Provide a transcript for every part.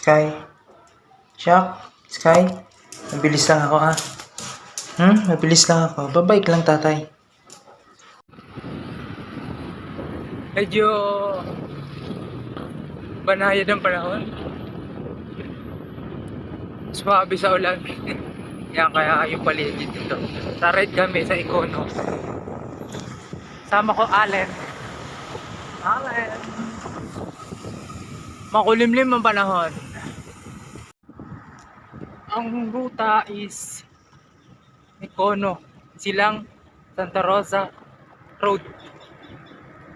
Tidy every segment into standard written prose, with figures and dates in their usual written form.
Sky? Shock? Sky? Mabilis lang ako Mabilis lang ako. Babike lang tatay. Medyo banayad ang panahon. Swabe sa ulan. Yan kaya yung paligid dito. Sa-ride kami sa Econo. Sama ko Allen. Makulimlim ang panahon. Ang ruta is Econo, Silang, Santa Rosa Road.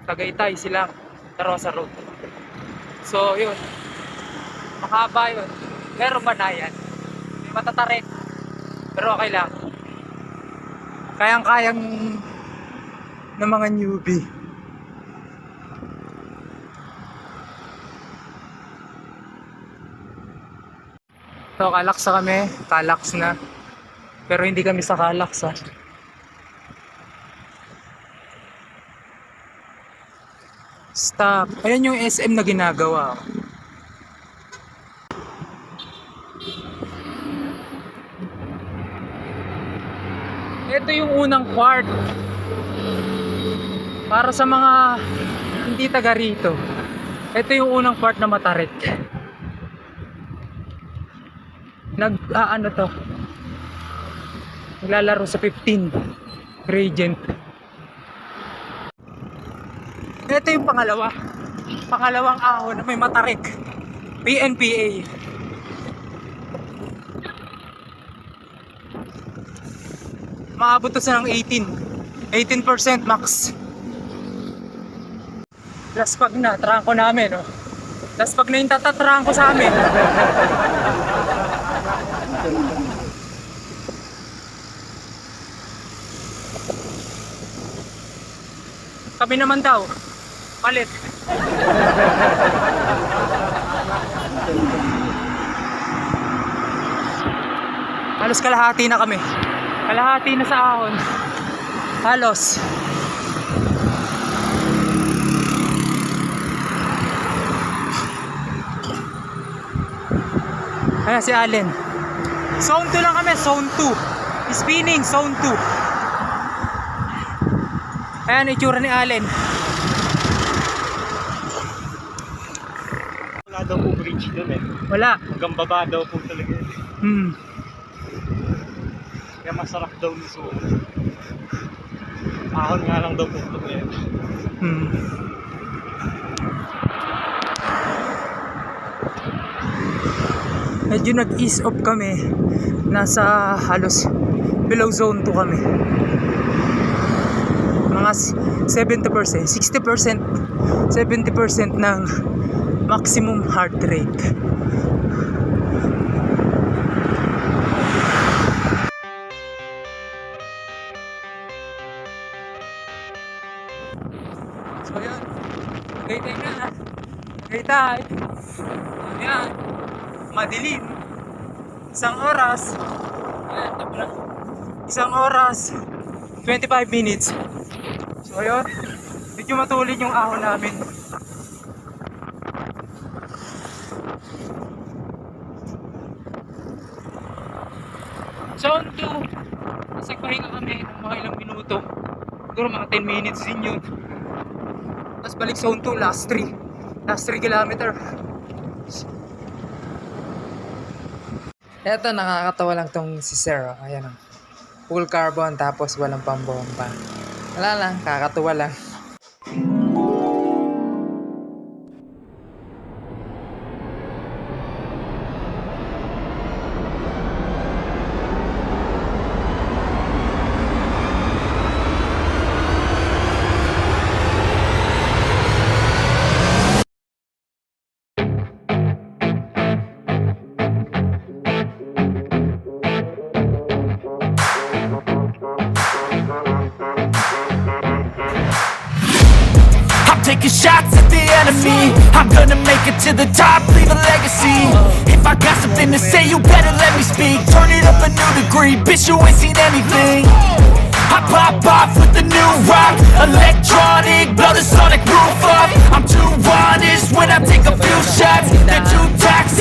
Tagaytay, Silang, Santa Rosa Road. So yun, mahaba yun. Pero banayan. May matatarik. Pero okay lang. Kayang-kayang ng mga newbie. So, Calax na kami. Calax na. Pero hindi kami sa Calax Stop. Ayan yung SM na ginagawa. Ito yung unang part. Para sa mga hindi taga rito. Ito yung unang part na matarik. Naglalaro sa 15 gradient. Ito yung pangalawang ahon na may matarik. PNPA. Maabot to sa ng 18% max. Laspag na, trangko namin Laspag na yung tatatrangko sa amin. Kami naman daw, palit. Halos kalahati na kami. Kalahati na sa ahon. Halos. Ayan si Allen. Zone 2 lang kami, zone 2. Spinning, zone 2. Ayan, itsura ni Allen. Wala daw po bridge doon Wala. Hanggang baba daw po talaga. Kaya masarap daw ni Suo. Ahon nga lang daw po ito Medyo nag-ease off kami. Nasa halos below zone 2 kami. Mga 70%, 60%, 70% ng maximum heart rate. So yun, Tagaytay na. Tagaytay. Ayan, madilim. Isang oras. Ayan, isang oras, 25 minutes. So ayun, medyo matulid yung ahon namin. Zone 2, nasa pahinga kami ng mga ilang minuto. Siguro mga 10 minutes din yun. Tapos balik zone 2, last 3 kilometer. Eto, nakakatawa lang tong si Sir. Ayan o, full carbon tapos walang pambomba. Wala lang, kakatuwa lang. Taking shots at the enemy. I'm gonna make it to the top, leave a legacy. If I got something to say, you better let me speak. Turn it up a new degree, bitch, you ain't seen anything. I pop off with the new rock, electronic, blow the sonic roof up. I'm too honest when I take a few shots. They're too toxic.